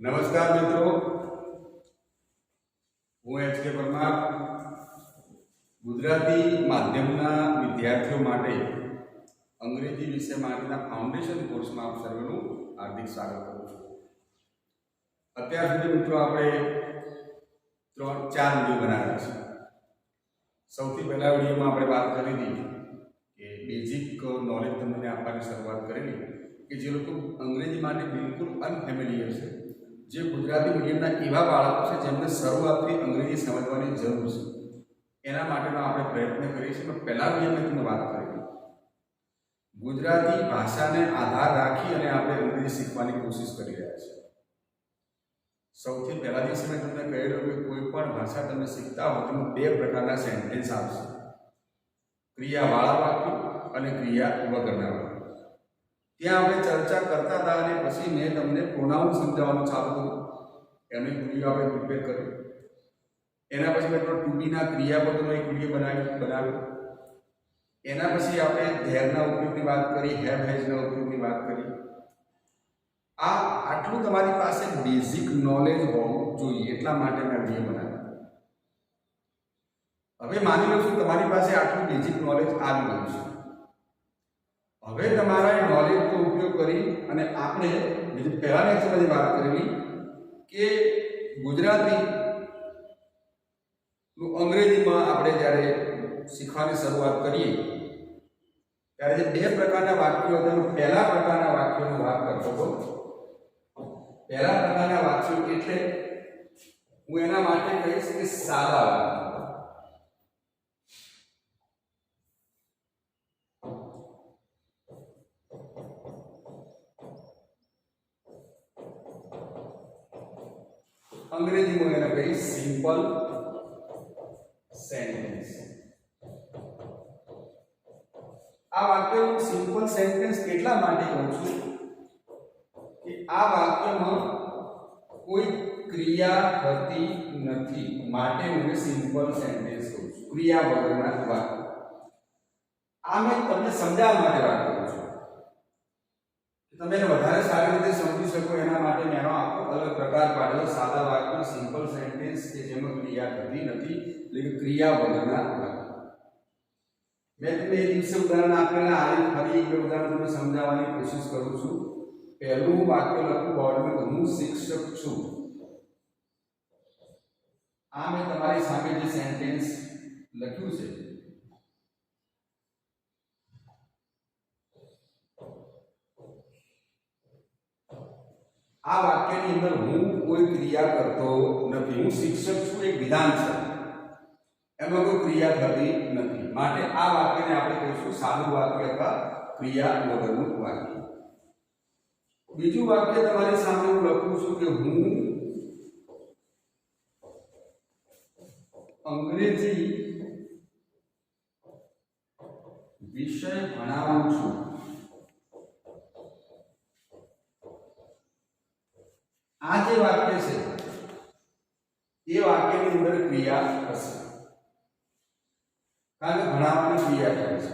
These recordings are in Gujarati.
નમસ્કાર મિત્રો, હું એચ.કે. પરમાર ગુજરાતી માધ્યમના વિદ્યાર્થીઓ માટે અંગ્રેજી વિષય માટેના ફાઉન્ડેશન કોર્સમાં આપ સર્વેનું હાર્દિક સ્વાગત કરું છું. અત્યાર સુધી મિત્રો આપણે 4 વિડીયો બનાવ્યા છે. સૌથી પહેલા વિડીયોમાં આપણે વાત કરી હતી કે બેઝિક નોલેજ તમને આપવાની શરૂઆત કરેલી કે જે લોકો અંગ્રેજી માટે બિલકુલ અનફેમિલિયર છે, જે ગુજરાતી મીડિયમના એવા બાળકો છે જેમને શરૂઆતથી અંગ્રેજી સમજવાની જરૂર છે, એના માટેનો આપણે પ્રયત્ન કરીએ છીએ. પણ પહેલા વિડીયોમાં તમને વાત કરી ગુજરાતી ભાષાને આધાર રાખી અને આપણે અંગ્રેજી શીખવાની કોશિશ કરી રહ્યા છીએ. સૌથી પહેલા દિવસે મેં તમને કહેલું કે કોઈ પણ ભાષા તમે શીખતા હો તેમાં 2 પ્રકારના સેન્ટેન્સ આવશે, ક્રિયાવાળા વાક્યો અને ક્રિયા વગરના વાક્યો. ત્યાં આપણે ચર્ચા કરતા હતા અને પછી મેં તમને પ્રોનાઉન સમજાવવાનું ચાલુ કર્યું. એનો એક વિડીયો આપણે પ્રિપેર કર્યો. એના પછી મેં ટુ બીના ક્રિયાપદોનો એક વિડીયો બનાવ્યો. એના પછી આપણે ધેરના ઉપયોગની વાત કરી, હેવ હેઝના ઉપયોગની વાત કરી. આટલું તમારી પાસે બેઝિક નોલેજ હોવું જોઈએ એટલા માટે મેં વિડીયો બનાવ્યો. હવે માની લો છું તમારી પાસે આટલું બેઝિક નોલેજ આવી ગયું છે. હવે તમારા નોલેજનો ઉપયોગ કરી અને આપણે બીજી પહેલા લેક્ચરમાં વાત કરેલી કે ગુજરાતી અંગ્રેજીમાં આપણે જ્યારે શીખવાની શરૂઆત કરીએ ત્યારે જે 2 પ્રકારના વાક્યો હતા, પહેલા પ્રકારના વાક્યોની વાત કરતો હતો. પહેલા પ્રકારના વાક્યો એટલે હું એના માટે કહીશ કે સાદા વાક્યો. અંગ્રેજીમાં એને કહીશ સિમ્પલ સેન્ટેન્સ. આ વાક્ય હું સિમ્પલ સેન્ટેન્સ એટલા માટે કહું છું કે આ વાક્યમાં કોઈ ક્રિયા થતી નથી, માટે હું સિમ્પલ સેન્ટેન્સ કહું છું, ક્રિયા વગરના વાક્ય. આ મેં તમને સમજાવવા માટે વાત કરું છું, તમે એને વધારે સારી રીતે સમજી શકો એના માટે મેં આખો અલગ પ્રકાર પાડ્યો, સાદા વાક્ય, સિમ્પલ સેન્ટેન્સ કે જેમાં ક્રિયા થતી નથી, એટલે કે ક્રિયા વગરના વાક્ય. મેં તમને એ દિવસે ઉદાહરણ આપેલા, આ ફરી એક ઉદાહરણ તમને સમજાવવાની કોશિશ કરું છું. પહેલું વાક્ય લખું બોર્ડમાં, હું શિક્ષક છું. આ મેં તમારી સામે જે સેન્ટેન્સ લખ્યું છે આ વાક્યની અંદર હું કોઈ ક્રિયા કરતો નથી. હું શિક્ષક છું એક વિધાન છે, એમાં કોઈ ક્રિયા થતી નથી, માટે આ વાક્યને આપણે કહીશું સાદું વાક્ય અથવા ક્રિયા વગરનું વાક્ય. બીજું વાક્ય તમારી સામે હું લખું છું કે હું અંગ્રેજી વિષય ભણાવું છું. આ જે વાક્ય છે એ વાક્યની અંદર ક્રિયા હશે, કારણ કે ભણાવવાની ક્રિયા થાય છે.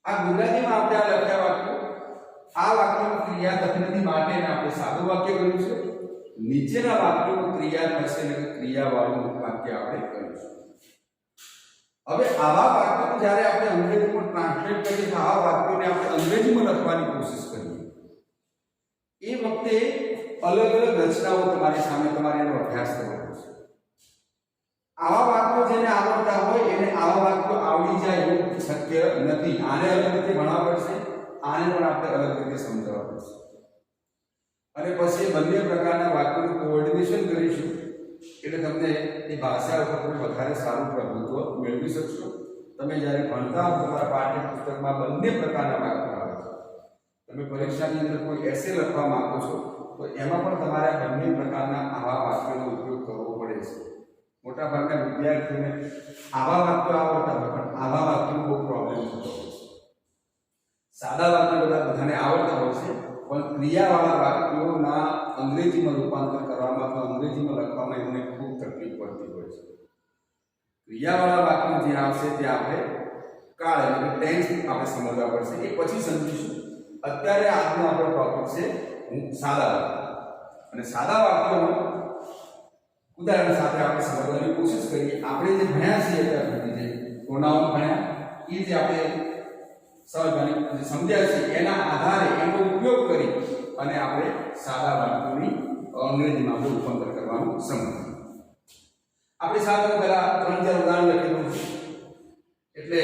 આ ગુજરાતીમાં આપણે આ લખ્યા વાક્યો, આ વાક્યમાં ક્રિયા થતી નથી, માટે આપણે સાદું વાક્ય કર્યું છે. નીચેના વાક્યોમાં ક્રિયા થશે એટલે ક્રિયાવાળું વાક્ય આપણે કરીશું. હવે આવા વાક્યોને જ્યારે આપણે અંગ્રેજીમાં ટ્રાન્સલેટ કરીએ તો આવા વાક્યોને આપણે અંગ્રેજીમાં લખવાની કોશિશ કરીએ એ વખતે અલગ અલગ રચનાઓ તમારી સામે, તમારે એનો અભ્યાસ કરવાનો છે. આવા વાક્યો જેને આવડતા હોય એને આવા વાક્યો આવડી જાય એવું શક્ય નથી. આને અલગ રીતે ભણવા પડશે, આને પણ આપણે અલગ રીતે સમજાવવા પડશે, અને પછી બંને પ્રકારના વાક્યોનું કોઓર્ડિનેશન કરીશું એટલે તમને એ ભાષા ઉપર વધારે સારું પ્રભુત્વ મેળવી શકશો. તમે જ્યારે ભણતા હો તમારા પાઠ્યપુસ્તકમાં બંને પ્રકારના વાક્યો આવે છે. તમે પરીક્ષાની અંદર કોઈ એસે લખવા માંગો છો તો એમાં પણ તમારે બંને પ્રકારના આવા વાક્યોનો ઉપયોગ કરવો પડે છે. મોટાભાગના વિદ્યાર્થીઓને આવા વાક્યો આવડતા હોય પણ આવા વાક્યોનો બહુ પ્રોબ્લેમ થતો હોય છે. સાદા વાક્યો બધાને આવડતા હોય છે, પણ ક્રિયાવાળા વાક્યોના અંગ્રેજીમાં રૂપાંતર કરવામાં અથવા અંગ્રેજીમાં લખવામાં એમને ખૂબ તકલીફ પડતી હોય છે. ક્રિયાવાળા વાક્યો જે આવશે તે આપણે કાળ એટલે કે ટેન્સ આપણે સમજવા પડશે, એ પછી સમજીશું. અત્યારે આજનો આપણો ટોપિક છે સાદા વાક્ય. અને સાદા વાક્યોનો ઉદાહરણ સાથે આપણે સમજવાની કોશિશ કરીએ. આપણે જે ભણ્યા છીએ અત્યાર સુધી જે પ્રોનાઉન ભણ્યા એ જે આપણે સહજ જે સમજ્યા છે એના આધારે એનો ઉપયોગ કરી અને આપણે સાદા વાક્યોની અંગ્રેજીમાં આપણે રૂપાંતર કરવાનું સમજીએ. આપણે સાથે પહેલા 3-4 ઉદાહરણ લખેલું છે એટલે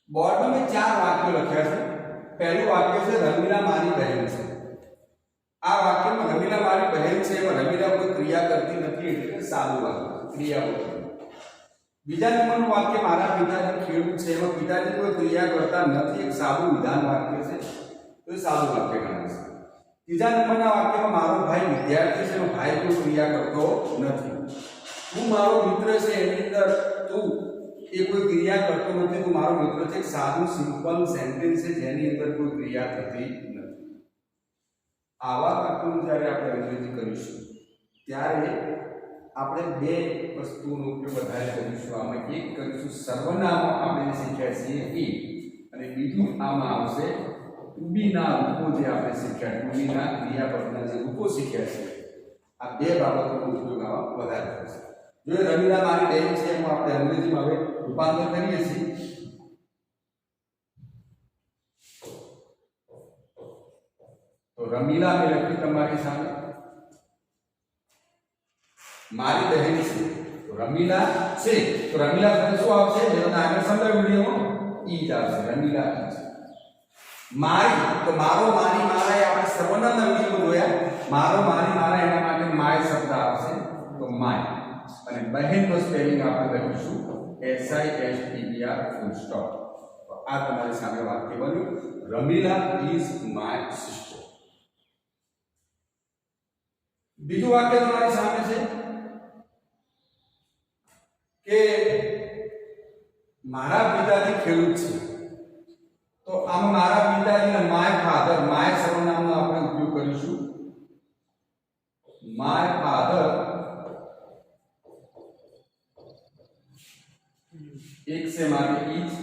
बोर्ड में 4 वाक्यों लख्या है. पहलू वाक्य है रमीला मारी बहन છે. આ વાક્યમાં રમીલા મારી બહેન છે એમાં રમીલા કોઈ ક્રિયા કરતી નથી એટલે સાદું વાક્ય ક્રિયા બોલ. બીજા નંબરનું વાક્ય મારા પિતાજી ખેડૂત છે એમાં પિતાજી કોઈ ક્રિયા કરતા નથી એક સાદું વિધાન વાક્ય છે તો એ સાદું વાક્ય ગણાય છે. ત્રીજા નંબરના વાક્યમાં મારો ભાઈ વિદ્યાર્થી છે એમાં ભાઈ કોઈ ક્રિયા કરતો નથી. તું મારો મિત્ર છે એની અંદર તું એ કોઈ ક્રિયા કરતો નથી તો મારો મિત્ર છે એક સાદું સિમ્પલ સેન્ટેન્સ છે જેની અંદર કોઈ ક્રિયા થતી નથી. આવા વાક્યોનું જ્યારે આપણે અંગ્રેજી કરીશું ત્યારે આપણે બે વસ્તુનો ઉપયોગ વધારે કરીશું. આમાં એક કરીશું સર્વનામ આપણે શીખ્યા છીએ એ અને બીજું આમાં આવશે ટુ બી ના રૂપો જે આપણે શીખ્યા ટુ બી ના ક્રિયાપદના જે રૂપો શીખ્યા છે આ બે બાબતોનો ઉપયોગ આમાં વધારે થશે. જો રમીલા મારી બહેન છે એમાં આપણે અંગ્રેજીમાં હવે રૂપાંતર કરીએ છીએ. તો રમીલા મેં લખ્યું તમારી સામે મારી બહેન છે તો રમીલા છે તો રમીલા સાથે શું આવશે જે તમને આગળ સમજાવ્યું વિડિયોમાં ઈ જ આવશે. રમીલા ઈ છે. મારી તો મારો મારી મારા એ આપણે સર્વનામના વિડીયો જોયા. મારો મારી મારા એના માટે માય શબ્દ આવશે તો માય અને બહેનનો સ્પેલિંગ આપણે લખીશું SISTER ફૂલ સ્ટોપ. તો આ તમારી સામે વાક્ય બન્યું રમીલા ઇઝ માય સિસ્ટર. બીજું વાક્ય તમારી સામે છે કે મારા પિતાજી ખેડૂત છે તો આમાં મારા પિતાજીના માય ફાધર માય સર્વનામનો આપણે ઉપયોગ કરીશું. માય ફાધર एक से माने is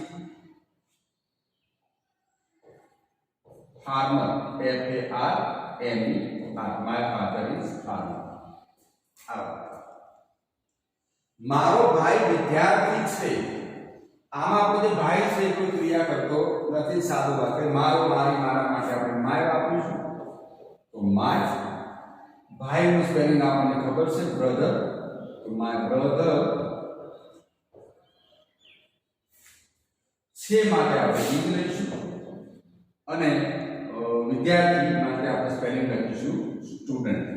farmer FARMER my father is farmer. मारो भाई विद्यार्थी છે આમાં આપણે જે ભાઈ છે કોઈ ક્રિયા કરતો નથી સાદું વાક્ય મારો મારી મારા માટે આપણે માય વાપરીશું. તો માય ભાઈનું સ્પેલિંગ આપણને ખબર છે બ્રધર તો માય બ્રધર છે માટે આપણે ઈજ લઈશું અને વિદ્યાર્થી માટે આપણે સ્પેલિંગ લખીશું સ્ટુડન્ટ.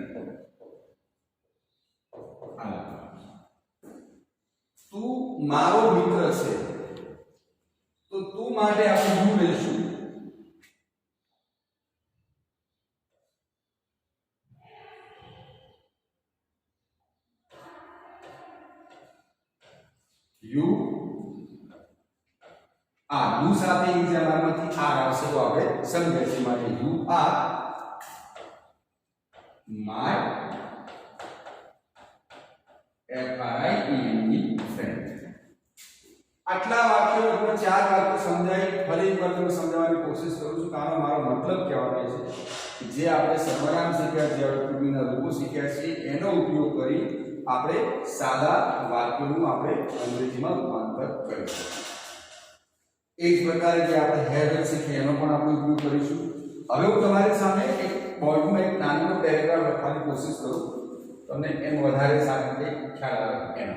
તું મારો મિત્ર છે તો તું માટે આપણે યુ લઈશું. યુ આ યુ સાથે ઇન્જામાંથી આર આવશે તો આપણે સમજાવીએ માટે you are my FRIEND friend. આટલા વાક્યો તમે 4 વાક્યો સમજાય ફરી એકવાર તમને સમજાવવાની કોશિશ કરું છું કારણ મારો મતલબ કહેવાનો છે જે આપણે સર્વનામ શીખ્યા જે આપણે ટુબીના રૂપો શીખ્યા છે એનો ઉપયોગ કરી આપણે સાદા વાક્યોનું આપણે અંગ્રેજીમાં રૂપાંતર કરીશું. એ જ પ્રકારે જે આપણે હેવ શીખીએ એનો પણ આપણે ઉપયોગ કરીશું. હવે હું તમારી સામે એક બોર્ડમાં એક નાનો પેરેગ્રાફ લખવાની કોશિશ કરું, તમને એમ વધારે સારી રીતે ખ્યાલ આવે એનો.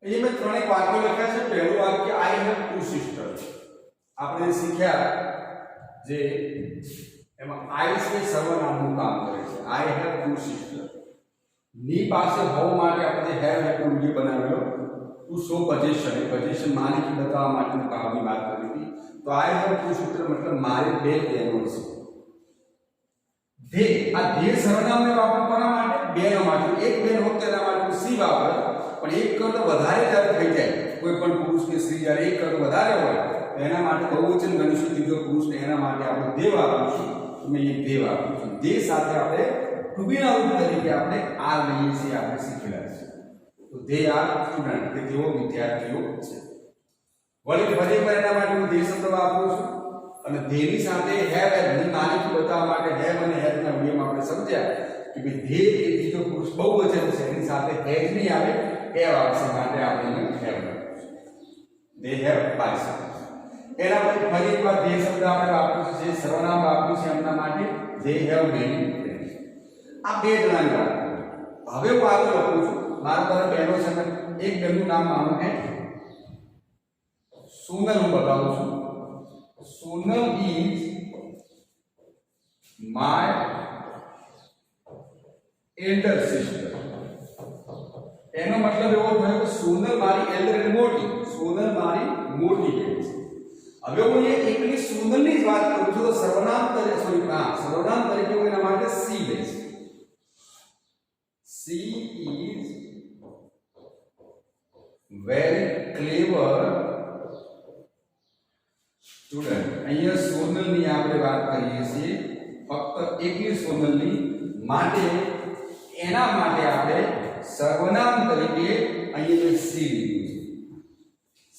ये मैं ત્રણેક વાક્યો લખ્યા છે. પહેલું વાક્ય આઈ હેવ ટુ સિસ્ટર્સ. આપણે શીખ્યા જે એમાં આઈ છે સર્વનામનું કામ કરે છે. I have two sisters. ની પાસે હોવ માટે આપણે હેવ હેવ ટુ બનાવેલો ટુ શો પોઝિશન. પોઝિશન માલિકી બતાવવા માટેનું કામની વાત કરી હતી. તો આઈ હેવ ટુ સિસ્ટર્સ મતલબ મારે બે બહેનો છે. ધે આ ધે સર્વનામને વાપરો કોના માટે? બેનો માટે. એક બેન હોત તેના માટે સી વાપરે, પણ એક કરતા વધારે જ્યારે થઈ જાય કોઈ પણ પુરુષ કે સ્ત્રી જ્યારે એક કરતા વધારે હોય તો એના માટે બહુવચન ગણીશું. ત્રીજો પુરુષ ને એના માટે આપણે દે વાપરીશું. તો મેં એક દે વાપરીશું. દે સાથે આપણે ટુ બી ના રૂપ તરીકે આપણે આર લઈએ છીએ. આપણે શીખેલા છે. તો દે આર સ્ટુડન્ટ, કે તેઓ વિદ્યાર્થીઓ છે. વળી ફરી એકવાર એના માટે હું દે શબ્દ વાપરું છું. અને ધેની સાથે હેવ ની માલિકી બતાવવા માટે હેવ અને હેવ ના નિયમ આપણે સમજ્યા કે ભાઈ ધે એ ત્રીજો પુરુષ બહુવચન છે, એની સાથે હેવ નહીં આવે, હેવ આવશે. માટે આપણે એને હેવ લખીશું. They have bicycle. એના પછી ફરી એકવાર ધે શબ્દ આપણે વાપરીશું. જે સર્વનામ વાપર્યું છે એમના માટે ધે હેવ મેની ફ્રેન્ડ્સ. આ બે જણાની વાત. હવે હું આગળ લખું છું. મારા તરફ બહેનો છે. એક બહેનનું નામ માનું કે સોનલ હું બતાવું છું. Sonal is my elder sister. એનો મતલબ એવો થયો કે સોનલ મારી એલ્ડર એટલે મોટી. સોનલ મારી મોટી બેન છે. હવે હું એ એકલી સોનલની જ વાત કરું છું તો સર્વનામ તરીકે સર્વનામ તરીકે હું એના માટે સી લઈશ. She is very clever student. અહીંયા સોનલની આપણે વાત કરીએ છીએ ફક્ત એકલી સોનલની માટે. એના માટે આપણે સર્વનામ તરીકે અહીંયા સી લીધું છે.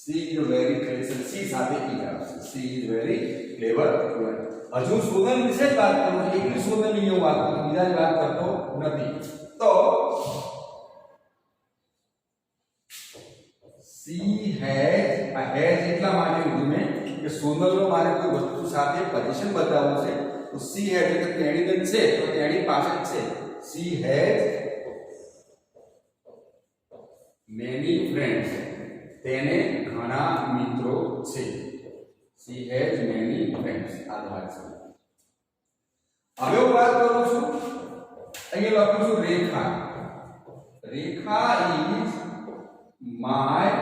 She is very clever. C સાથે ઈ આવશે. She is very clever student. હજુ સોનલ વિશે જ વાત કરું છું. એકલી સોનલની હું વાત કરું, બીજાની વાત કરતો નથી. તો સી હેઝ, આ હેઝ એટલા માટે લીધું મેં કે સોનલનો મારે કોઈ વસ્તુ સાથે પોઝિશન બતાવવું છે. તો સી હેઝ એટલે તેણી બેન છે તો તેણી પાસે છે. She has many friends. તેને ઘણા મિત્રો છે. She has many friends. આ વાત છે. હવે હું વાત કરું છું. અહીંયા લખું છું રેખા. રેખા ઇઝ માય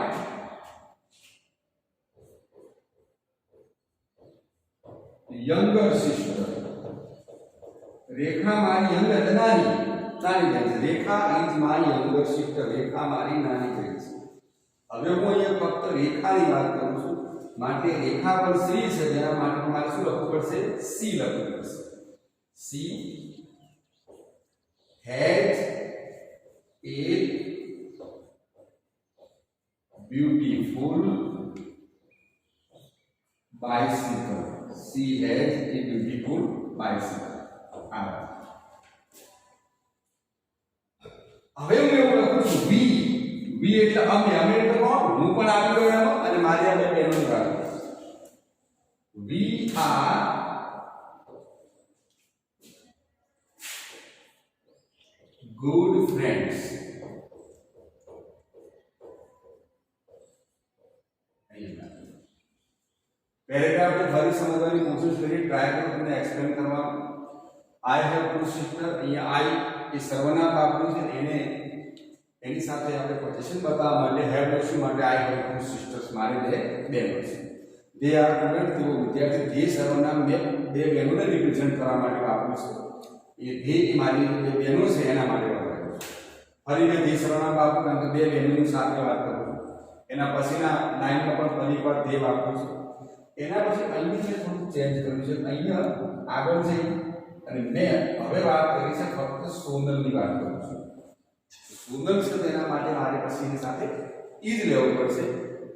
younger sister. રેખા મારી younger નાની બેન છે. રેખા ઇઝ માય younger sister. રેખા મારી નાની બેન છે. હવે હું અહીંયા ફક્ત રેખાની વાત કરું છું. માટે રેખા પર સ્ત્રી છે જેના માટે તમારે શું લખવું પડશે? સી લખવું પડશે. C has a beautiful bicycle. She has a beautiful bicycle. હવે હું એવું લખું છું વી વી એટલે અમે એટલે કોણ હું પણ આવી ગયો એમાં અને મારી આ બે બહેનોની વાત we are good friends. Paragraph में फरी समझवानी कोशिश करिए ट्राई करो तुमने एक्सप्लेन करवा आई हैव टू सिस्टर અહીંયા आई એ સર્વનામ વાપર્યું છે એને એની સાથે આપણે પોઝિશન બતાવવા માટે હેવ નો શું માટે आई हैव टू सिस्टर्स મારે બે બહેનો છે દે આર સ્ટુડન્ટ તેઓ વિદ્યાર્થી જે સર્વનામ બે બહેનોને રિપ્રેઝન્ટ કરવા માટે વાપર્યું છે ये धे मारी जे बहनों से एना माटे वापरायो फरी मैं धे सर्वनाम वापरू कारण के बे बहनोनी साथे वात करूं एना पछीना लाइन में पण फरी पर धे वापरू छुं एना पछी અહીં જે થોડું ચેન્જ કર્યું છે અહીં આગળ જઈ અને મેં હવે વાત કરી છે ફક્ત સોનલની વાત કરું છું સોનલ છે તેના માટે મારે પછીની સાથે ઈજ લેવું પડશે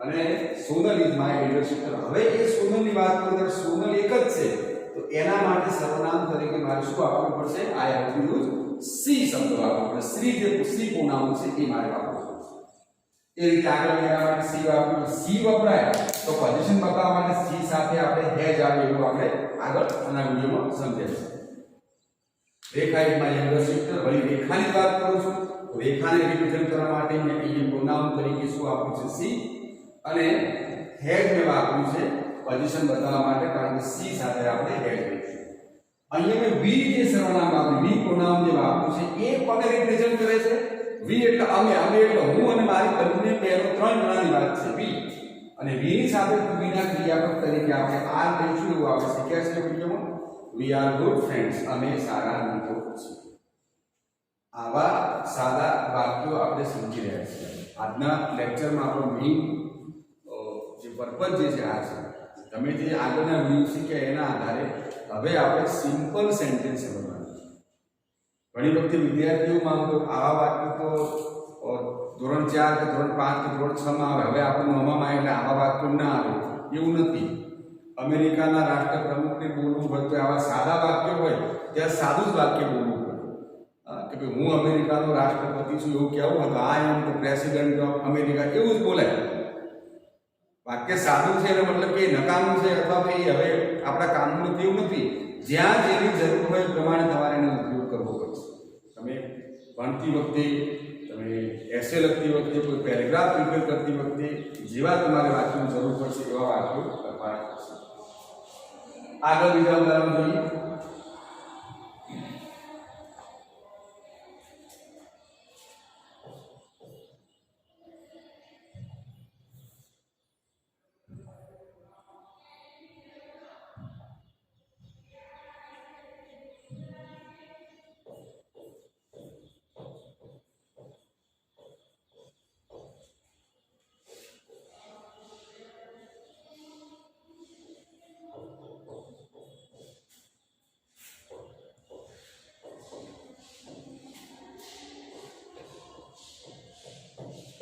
અને Sonal is my elder sister હવે એ સોનલની વાત કરું તો સોનલ એક જ છે तो एना माटे सर्वनाम तरीके मारे શું વાપરવું પડશે आई हैव टू यूज सी शब्द वापरવો પડશે श्री જે सी પ્રોનાઉન છે એ મારે વાપરવું પડશે એ રીતે આગળ એના માટે सी વાપરવું सी વપરાય તો પોઝિશન બતાવવા માટે सी સાથે આપણે હેજ આવે એવું આપણે આગળ આના વિડિયોમાં સમજાવીશું રેખા ઇઝ માય યંગર સિસ્ટર વળી રેખાની વાત કરું છું રેખાને રિપ્રેઝન્ટ કરવા માટે મેં અહીં પ્રોનાઉન તરીકે શું વાપર્યું છે सी અને હેજ મેં વાપર્યું છે પોઝિશન બતાવવા માટે કારણ કે सी સાથે આપણે હેડ લઈશું અહીંયા મેં વી જે સર્વનામ વાપર્યું વી પ્રોનાઉન જે વાપર્યું છે એ કોને રિપ્રેઝન્ટ કરે છે વી એટલે અમે એટલે હું અને મારી બંને બહેનો ત્રણ જણાની વાત છે વી અને વી ની સાથે વીના ક્રિયાપદ તરીકે આપણે આર લઈશું એવું આપણે શીખ્યા છે વિડિયોમાં વી આર ગુડ ફ્રેન્ડ્સ અમે સારા મિત્રો છીએ આવા સાદા વાક્યો આપણે સમજી રહ્યા છીએ આજના લેક્ચરમાં આપણો મેઇન જે પર્પઝ જે છે આ છે તમે જે આગળના વિડિયો શીખ્યા એના આધારે હવે આપણે સિમ્પલ સેન્ટેન્સ બનાવવાનું ઘણી વખતે વિદ્યાર્થીઓ માંગો આવા વાક્યો તો ધોરણ 4 કે ધોરણ 5 કે ધોરણ 6 માં આવે હવે આપણને નવમામાં એટલે આવા વાક્યો ના આવે એવું નથી અમેરિકાના રાષ્ટ્રપ્રમુખને બોલવું હોય તો આવા સાદા વાક્યો હોય ત્યાં સાદું જ વાક્ય બોલવું પડે કે ભાઈ હું અમેરિકાનો રાષ્ટ્રપતિ છું એવું કહેવું હોય તો I am the president of America એવું જ બોલાય वाक्य साधु છે એનો મતલબ કે નકામું છે અથવા કે હવે આપણા કામનું તેવું નથી જ્યાં જેની જરૂર હોય પ્રમાણે તમારે એનો ઉપયોગ કરવો પડશે તમે ભણતી વખતે તમે એસે લખતી વખતે કોઈ પેરેગ્રાફ પ્રિપેર કરતી વખતે જેવા તમારે વાક્યની જરૂર પડશે એવા વાક્યો લખવાના પડશે આગળ બીજા ઉદાહરણ જોઈએ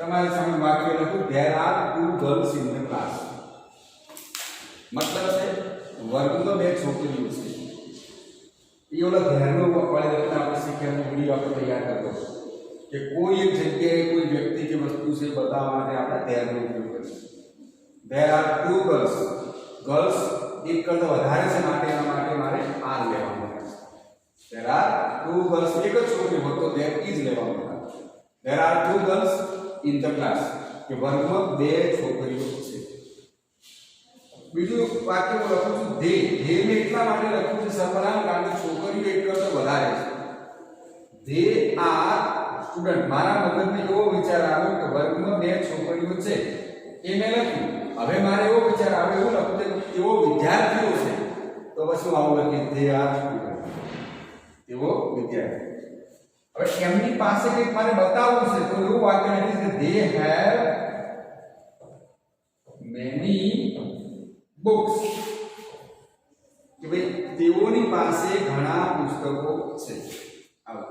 તમારી સામે વાક્ય લખું there are two girls in the class मतलब છે વર્ગમાં બે છોકરીઓ છે એ ઓલા ઘરનો વાળી રીતે આપણે શીખ્યા વિડિયો આપણે તૈયાર કરતો કે કોઈ એક જગ્યાએ કોઈ વ્યક્તિ કે વસ્તુ છે બતાવવા માટે આપણે there નો ઉપયોગ કરીશું there are two girls girls એક કરતા વધારે છે માટે એના માટે મારે are લેવાનું રહેશે there are two girls એક જ છોકરી હોય તો there is લેવાનું રહેશે there are two girls in the class કે વર્ગમાં બે છોકરીઓ છે બીજું વાક્ય હું લખું છું ધે મેં એટલા માટે લખ્યું છે સર્વનામ કારણ કે છોકરીઓ એક કરતા વધારે છે ધે આર સ્ટુડન્ટ મારા મગજમાં એવો વિચાર આવ્યો કે વર્ગમાં બે છોકરીઓ છે એ મેં લખ્યું હવે મારે એવો વિચાર આવ્યો એવું લખું કે તેઓ વિદ્યાર્થીઓ છે તો પછી હું આવું લખીશ ધે આર સ્ટુડન્ટ તેઓ વિદ્યાર્થીઓ હવે એમની પાસે કંઈક મારે બતાવવું છે તો એવું વાક્ય લખીશ કે they have many books કે ભાઈ તેઓની પાસે ઘણા પુસ્તકો છે આવું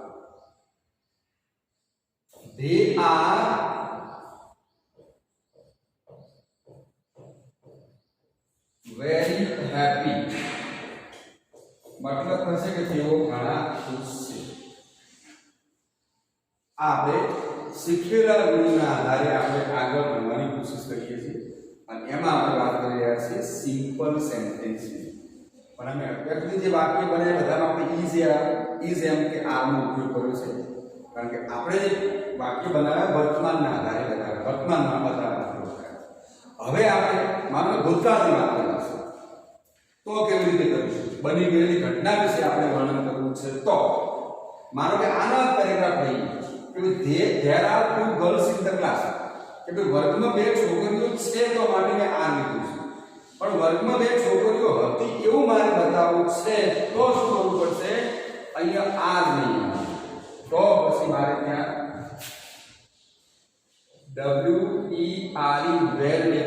they are very happy मतलब થશે કે તેઓ ઘણા ખુશ છે આપણે શીખેલા ગુણના આધારે આપણે આગળ ભણવાની કોશિશ કરીએ છીએ અને એમાં આપણે વાત કરી રહ્યા છીએ સિમ્પલ સેન્ટેન્સ પણ અમે અત્યાર સુધી જે વાક્ય બનાવ્યા બધામાં આપણે ઇઝ એમ કે આર નો ઉપયોગ કર્યો છે કારણ કે આપણે જે વાક્ય બનાવ્યા વર્તમાનના આધારે બનાવ્યા વર્તમાનમાં બતાવ્યા હવે આપણે માનો ભૂતકાળની વાત કરીશું તો કેવી રીતે કરીશું બની ગયેલી ઘટના વિશે આપણે વર્ણન કરવું છે તો માનો કે આના પેરેગ્રાફ લઈએ કે there are two girls in the class કે ભાઈ વર્ગમાં બે છોકરીઓ છે તો માટે મેં આ લીધું છે પણ વર્ગમાં બે છોકરીઓ હતી એવું મારે બતાવવું છે તો શું કરવું પડશે અહીંયા આ નહીં તો પછી મારે ત્યાં WERE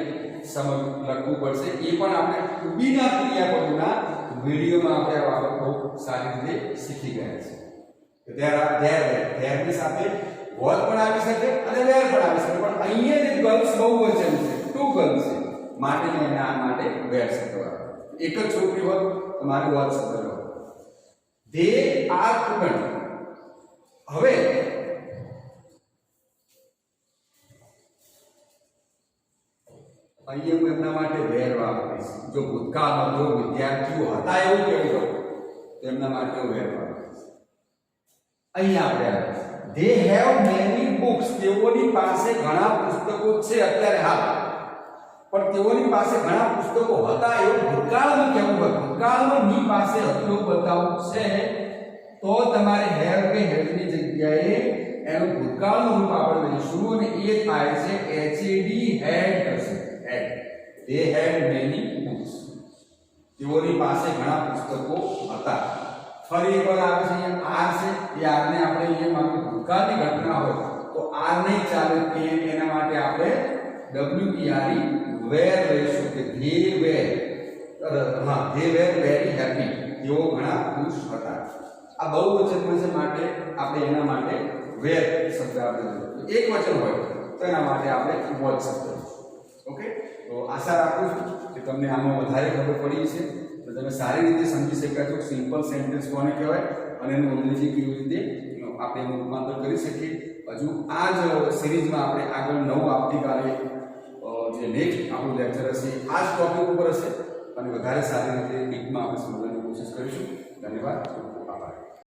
લખવું પડશે એ પણ આપણે to be ના ક્રિયાપદોના વિડિયોમાં આપણે આ બાબત બહુ સારી રીતે શીખી ગયા છે there ની સાથે was પણ આવી શકે અને were પણ આવી શકે પણ અહીંયા જે ગર્લ્સ બહુવચન છે ટુ ગર્લ્સ છે માટે મેં આ માટે were શબ્દ વાપર્યો એક જ છોકરી હોત તો મારે was શબ્દ વાપરવો they are student હવે અહીંયા હું એમના માટે were વાપરીશ જો ભૂતકાળમાં જો વિદ્યાર્થીઓ હતા એવું કહેવું હોય તો એમના માટે were વાપરીશ અહીંયા આપણે they have many books તેઓની પાસે ઘણા પુસ્તકો છે અત્યારે હાલ પણ તેઓની પાસે ઘણા પુસ્તકો હતા એવું ભૂતકાળમાં કહેવું હોય ભૂતકાળમાં ની પાસે હતું બતાવવું છે તો તમારે have કે had ની જગ્યાએ એનું ભૂતકાળનું રૂપ આપણે લઈશું અને એ થાય છે had થશે had they had many books તેઓની પાસે ઘણા પુસ્તકો હતા ફરી એકવાર આવે છે આર છે એ આર ને આપણે અહીંયા માનો ભૂતકાળની ઘટના હોય તો આર નહીં ચાલે કે એના માટે આપણે were લઈશું કે they were very happy તેઓ ઘણા ખુશ હતા આ બહુવચન છે માટે આપણે એના માટે were શબ્દ આપણે એક વચન હોય તો એના માટે આપણે was શબ્દ ઓકે તો આશા રાખું છું કે તમને આમાં વધારે ખબર પડી છે તો તમે સારી રીતે સમજી શક્યા છો સિમ્પલ સેન્ટેન્સ કોને કહેવાય અને એનું અંગ્રેજી કેવી રીતે આપણે એનું રૂપાંતર કરી શકીએ હજુ આ જ સિરીઝમાં આપણે આગળ આવતીકાલે જે નેક્સ્ટ આપણું લેક્ચર હશે આ જ ટોપિક ઉપર હશે અને વધારે સારી રીતે ડીપમાં આપણે સમજવાની કોશિશ કરીશું ધન્યવાદ